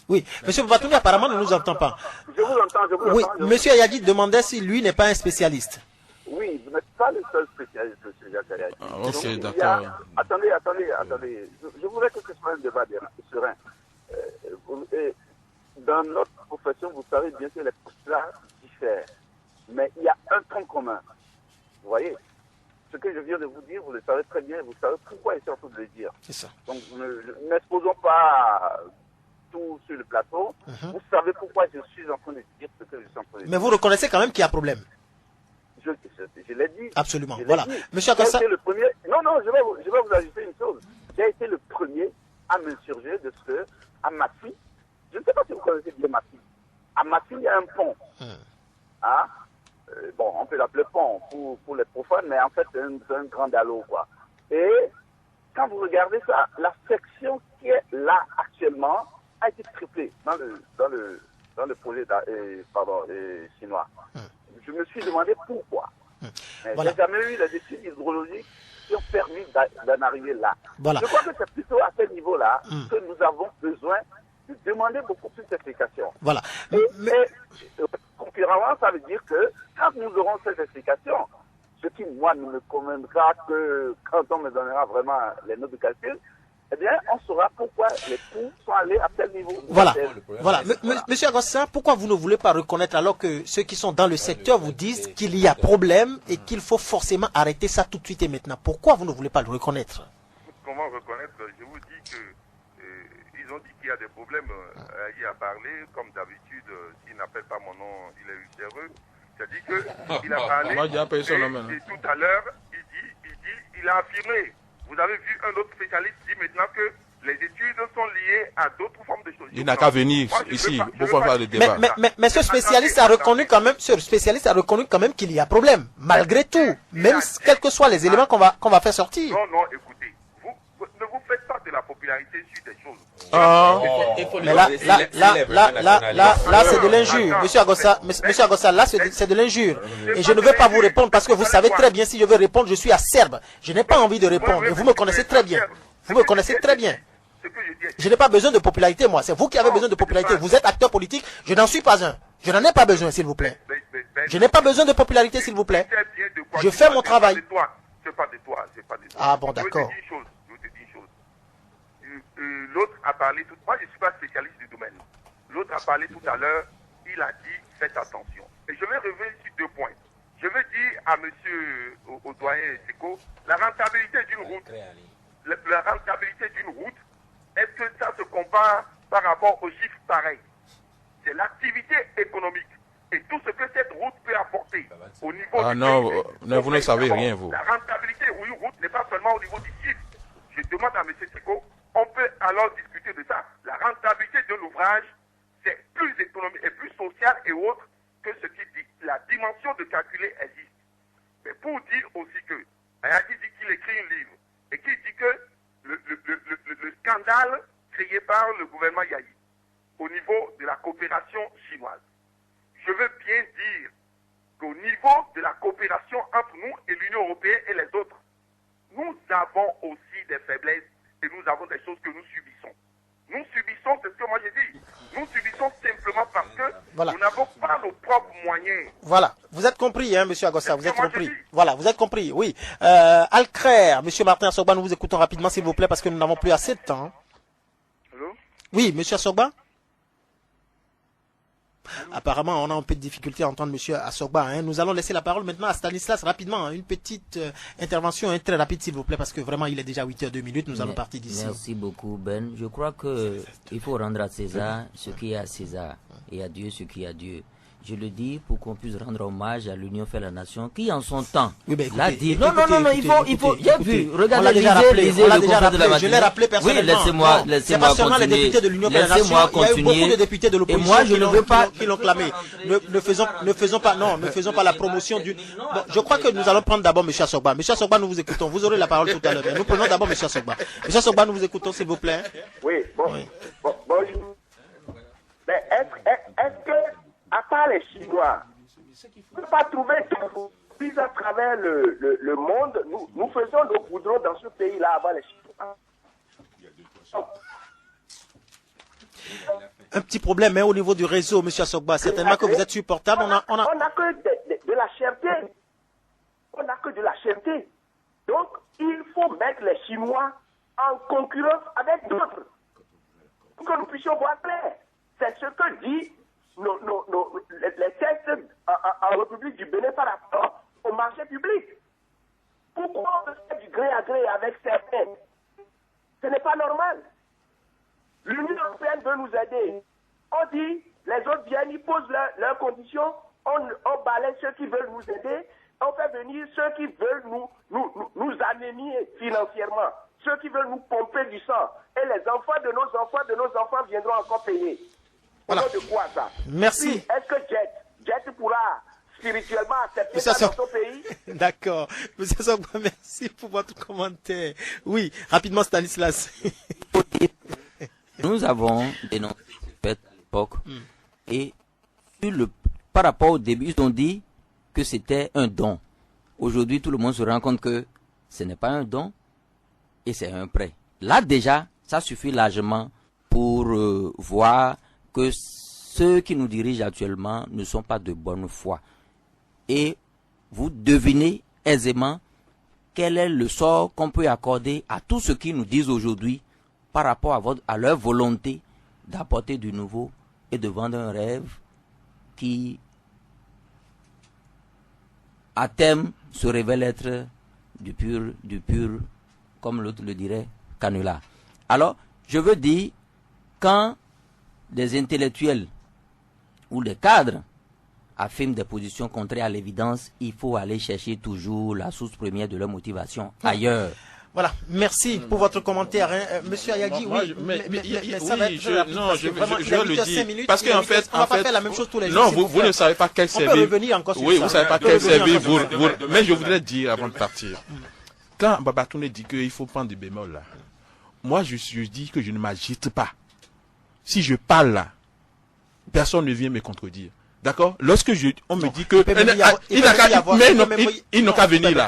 Oui, Monsieur Babatoundé, apparemment, ne nous entend pas.
Je vous entends,
Oui, Monsieur Ayadji demandait si lui n'est pas un spécialiste.
Oui, vous n'êtes pas le seul spécialiste, M. Jacques Ayadji.
Ok, d'accord.
Attendez. Je voudrais que ce soit un débat serein. Dans notre profession, vous savez bien que les postulats diffèrent. Mais il y a un tronc commun. Vous voyez? ce que je viens de vous dire, vous le savez très bien, vous savez pourquoi je suis en train de le dire.
C'est ça.
Donc, n'exposons pas tout sur le plateau. Vous savez pourquoi je suis en train de dire ce que je suis en train de dire.
Mais vous reconnaissez quand même qu'il y a problème.
Je l'ai dit.
Absolument.
Je l'ai
Voilà.
dit.
Monsieur Agossa.
J'ai été le premier. Non, je vais vous ajouter une chose. J'ai été le premier à m'insurger de ce que, à Massy, je ne sais pas si vous connaissez bien Massy. À Massy, il y a un pont. Hein? Bon, on peut l'appeler pont pour les profanes, mais en fait, c'est un grand dallo, quoi. Et quand vous regardez ça, la section qui est là actuellement a été triplée dans le projet chinois. Je me suis demandé pourquoi.
Voilà.
J'ai jamais eu les études hydrologiques qui ont permis d'en arriver là.
Voilà.
Je crois que c'est plutôt à ce niveau-là que nous avons besoin de demander beaucoup plus d'explications.
Voilà.
Mais concurremment, ça veut dire que quand nous aurons cette explication, ce qui, moi, ne me convaincra que quand on me donnera vraiment les notes de calcul, eh bien, on saura pourquoi les coûts sont allés à tel niveau.
Voilà. Voilà. Monsieur Agossa, pourquoi vous ne voulez pas reconnaître alors que ceux qui sont dans le secteur vous disent qu'il y a problème et qu'il faut forcément arrêter ça tout de suite et maintenant? Pourquoi vous ne voulez pas le reconnaître?
Comment reconnaître? Je vous dis que ils ont dit qu'il y a des problèmes. Il a parlé, comme d'habitude, s'il n'appelle pas mon nom, il est ultéreux. C'est-à-dire qu'il a parlé, et tout à l'heure, il a affirmé. Vous avez vu un autre spécialiste dit maintenant que les études sont liées à d'autres formes de choses.
Il n'a qu'à venir ici pour faire le débat.
Mais ce spécialiste a reconnu quand même, qu'il y a problème, malgré tout, même quels que soient les éléments qu'on va faire sortir.
Non, écoutez, ne vous faites pas de la popularité sur des choses.
Mais là, c'est de l'injure. Monsieur Agossa, là, c'est de l'injure. Et je ne vais pas vous répondre parce que vous savez très bien, si je veux répondre, je suis acerbe. Je n'ai pas envie de répondre. Et vous me connaissez très bien. Vous me connaissez très bien. Je n'ai pas besoin de popularité, moi. C'est vous qui avez besoin de popularité. Vous êtes acteur politique. Je n'en suis pas un. Je n'en ai pas besoin, s'il vous plaît. Je n'ai pas besoin de popularité, s'il vous plaît. Je fais mon travail.
C'est pas de toi.
Ah bon, d'accord.
L'autre a parlé tout. Moi, je ne suis pas spécialiste du domaine. L'autre a parlé tout à l'heure. Il a dit faites attention. Et je vais revenir sur 2 points. Je veux dire à monsieur, au doyen Seko, la rentabilité d'une route. La rentabilité d'une route, est-ce que ça se compare par rapport aux chiffres pareils? C'est l'activité économique et tout ce que cette route peut apporter au niveau du
non, vous ne savez rien, vous.
La rentabilité d'une route n'est pas seulement au niveau du chiffre. Je demande à M. Seko, on peut alors discuter de ça. La rentabilité de l'ouvrage, c'est plus économique et plus social et autre que ce qui dit. La dimension de calculer existe. Mais pour dire aussi que, Ayadi dit qu'il écrit un livre et qu'il dit que le scandale créé par le gouvernement Yahi au niveau de la coopération chinoise. Je veux bien dire qu'au niveau de la coopération entre nous et l'Union européenne et les autres, nous avons aussi des faiblesses et nous avons des choses que nous subissons. Nous subissons, c'est ce que moi j'ai dit, nous subissons simplement parce que nous n'avons pas nos propres moyens.
Voilà, vous êtes compris, hein, monsieur Agossa, vous êtes compris. Voilà, vous êtes compris, oui. Alcraire, monsieur Martin Assogba, nous vous écoutons rapidement, s'il vous plaît, parce que nous n'avons plus assez de temps.
Allô?
Oui, monsieur Assogba? Apparemment, on a un peu de difficulté à entendre monsieur Assogba. Hein. Nous allons laisser la parole maintenant à Stanislas rapidement. Hein. Une petite intervention très rapide, s'il vous plaît, parce que vraiment, il est déjà 8h02. Nous allons partir d'ici.
Merci beaucoup, Ben. Je crois que il faut rendre à César ce qui est à César et à Dieu ce qui est à Dieu. Je le dis pour qu'on puisse rendre hommage à l'Union fait la nation qui en son temps l'a dit. Non, il faut, j'ai vu, regardez, lisez le conférence de la matinée.
Je l'ai rappelé personnellement.
Oui, laissez-moi continuer.
C'est pas seulement les députés de l'Union fait la nation. Il y a eu beaucoup de députés de l'opposition qui l'ont clamé. Ne faisons pas la promotion du... Bon, je crois que nous allons prendre d'abord M. Assogba. M. Assogba, nous vous écoutons. Vous aurez la parole tout à l'heure. Mais nous prenons d'abord M. Assogba. M. Assogba, nous vous écoutons, s'il vous plaît.
Oui, bonjour. Mais est-ce que à part les Chinois, on ne peut pas trouver plus à travers le monde. Nous faisons le goudron dans ce pays-là avant les Chinois.
Un petit problème au niveau du réseau, M. Assogba. Certainement que vous êtes supportable.
On n'a que de la cherté. On n'a que de la cherté. Donc, il faut mettre les Chinois en concurrence avec d'autres pour que nous puissions voir clair. C'est ce que dit les tests en République du Bénin par rapport au marché public. Pourquoi on fait du gré à gré avec certains? Ce n'est pas normal. L'Union européenne veut nous aider. On dit, les autres viennent, ils posent leurs conditions, on balaye ceux qui veulent nous aider, on fait venir ceux qui veulent nous anémier financièrement, ceux qui veulent nous pomper du sang. Et les enfants de nos enfants viendront encore payer.
Voilà.
Au nom de quoi ça?
Merci.
Est-ce que Jet pourra spirituellement accepter ça dans son pays?
D'accord. Monsieur Sogba, merci pour votre commentaire. Oui, rapidement Stanislas.
Nous avons dénoncé ce fait à l'époque et par rapport au début, ils ont dit que c'était un don. Aujourd'hui, tout le monde se rend compte que ce n'est pas un don et c'est un prêt. Là déjà, ça suffit largement pour voir que ceux qui nous dirigent actuellement ne sont pas de bonne foi. Et vous devinez aisément quel est le sort qu'on peut accorder à tous ceux qui nous disent aujourd'hui par rapport à leur volonté d'apporter du nouveau et de vendre un rêve qui, à terme, se révèle être du pur, comme l'autre le dirait, canular. Alors, je veux dire, quand des intellectuels ou des cadres affirment des positions contraires à l'évidence, il faut aller chercher toujours la source première de leur motivation ailleurs.
Voilà, merci pour votre commentaire, Monsieur Ayagi. Oui, mais ça va être
je vais le dire parce qu'en fait,
on va pas faire la même chose tous les jours.
Non, vous ne savez pas quel service.
On peut revenir encore sur ça.
Oui, vous savez pas quel service. Mais je voudrais dire avant de partir, quand Babatoune dit qu'il faut prendre des bémols là, moi je dis que je ne m'agite pas. Si je parle là, personne ne vient me contredire. D'accord? Lorsque on me dit que il n'a qu'à venir là.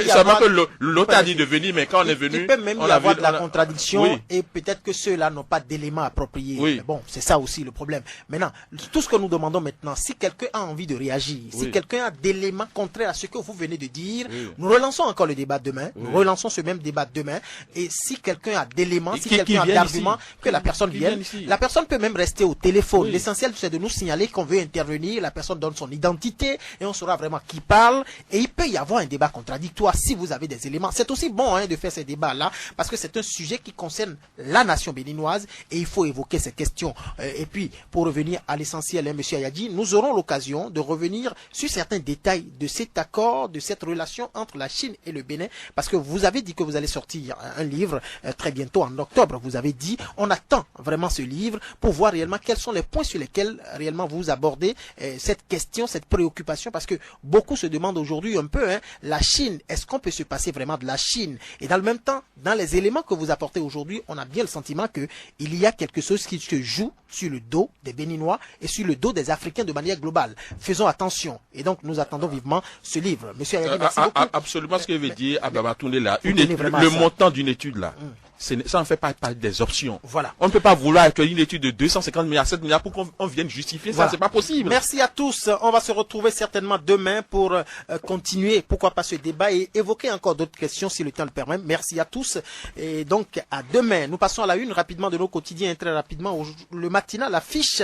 Seulement que l'autre a dit de venir, mais quand on est venu,
il peut même y avoir de la contradiction et peut-être que ceux-là n'ont pas d'éléments appropriés. Oui. Mais bon, c'est ça aussi le problème. Maintenant, tout ce que nous demandons maintenant, si quelqu'un a envie de réagir, si quelqu'un a d'éléments contraires à ce que vous venez de dire, nous relançons encore le débat demain. Nous relançons ce même débat demain. Et si quelqu'un a d'éléments, si quelqu'un a d'arguments, que la personne vienne. La personne peut même rester au téléphone. L'essentiel, c'est de nous signaler qu'on veut intervenir. La personne donne son identité et on saura vraiment qui parle. Et il peut y avoir un débat contradictoire si vous avez des éléments. C'est aussi bon de faire ces débats-là parce que c'est un sujet qui concerne la nation béninoise et il faut évoquer ces questions. Et puis, pour revenir à l'essentiel, Monsieur Ayadi, nous aurons l'occasion de revenir sur certains détails de cet accord, de cette relation entre la Chine et le Bénin, parce que vous avez dit que vous allez sortir un livre très bientôt en octobre. Vous avez dit, on attend vraiment ce livre pour voir réellement quels sont les points sur lesquels réellement vous abordez cette question, cette préoccupation, parce que beaucoup se demandent aujourd'hui un peu, la Chine, est-ce qu'on peut se passer vraiment de la Chine? Et dans le même temps, dans les éléments que vous apportez aujourd'hui, on a bien le sentiment que il y a quelque chose qui se joue sur le dos des Béninois et sur le dos des Africains de manière globale. Faisons attention. Et donc, nous attendons vivement ce livre. Monsieur Ayagi, merci beaucoup.
Absolument, ce que je veux dire à Babatoune là, le montant d'une étude là. Ça ne fait pas partie des options.
Voilà.
On ne peut pas vouloir accueillir une étude de 250 milliards, 7 milliards pour qu'on vienne justifier ça. C'est pas possible.
Merci à tous. On va se retrouver certainement demain pour continuer, pourquoi pas ce débat et évoquer encore d'autres questions si le temps le permet. Merci à tous. Et donc, à demain. Nous passons à la une rapidement de nos quotidiens, très rapidement. Le matinal affiche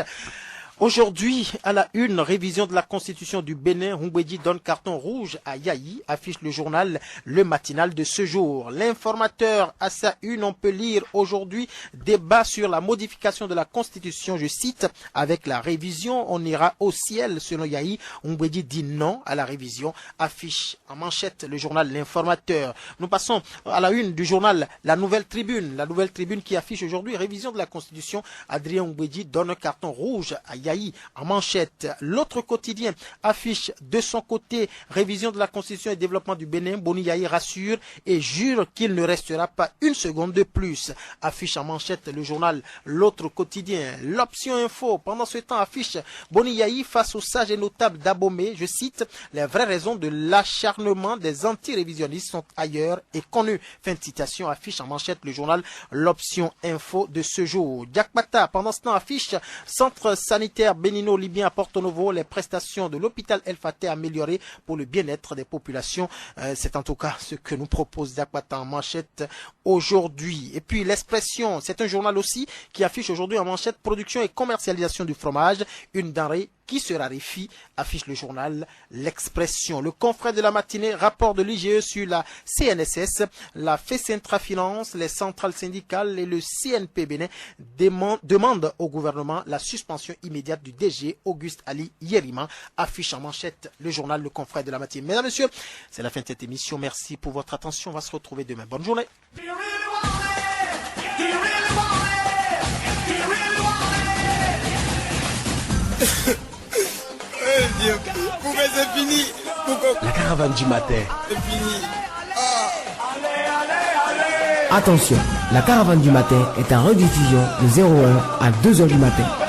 aujourd'hui, à la une, révision de la constitution du Bénin, Humbedi donne carton rouge à Yayi, affiche le journal Le Matinal de ce jour. L'informateur, à sa une, on peut lire aujourd'hui, débat sur la modification de la constitution, je cite, avec la révision, on ira au ciel, selon Yayi. Humbedi dit non à la révision, affiche en manchette le journal L'Informateur. Nous passons à la une du journal La Nouvelle Tribune qui affiche aujourd'hui, révision de la constitution, Adrien Humbedi donne un carton rouge à Yayi. En manchette, l'autre quotidien affiche de son côté révision de la constitution et développement du Bénin. Boni Yayi rassure et jure qu'il ne restera pas une seconde de plus. Affiche en manchette le journal L'autre quotidien. L'option info pendant ce temps affiche Boni Yayi face aux sages et notables d'Abomey. Je cite, les vraies raisons de l'acharnement des anti-révisionnistes sont ailleurs et connues. Fin de citation, affiche en manchette le journal L'option info de ce jour. Diakbata pendant ce temps affiche centre sanitaire bénino-libyen à Porto Novo, les prestations de l'hôpital El Fateh améliorées pour le bien-être des populations. C'est en tout cas ce que nous propose Diakbata en manchette aujourd'hui. Et puis l'Expression, c'est un journal aussi qui affiche aujourd'hui en manchette production et commercialisation du fromage, une denrée qui se raréfie, affiche le journal L'Expression. Le confrère de la matinée, rapport de l'IGE sur la CNSS, la FECENTRA Finance, les centrales syndicales et le CNP Bénin demandent au gouvernement la suspension immédiate du DG Auguste Ali Yerima, affiche en manchette le journal Le confrère de la matinée. Mesdames, Messieurs, c'est la fin de cette émission. Merci pour votre attention. On va se retrouver demain. Bonne journée.
Dieu, pourquoi c'est fini?
La caravane du matin.
C'est fini.
Attention, la caravane du matin est en rediffusion de 01 à 2h du matin.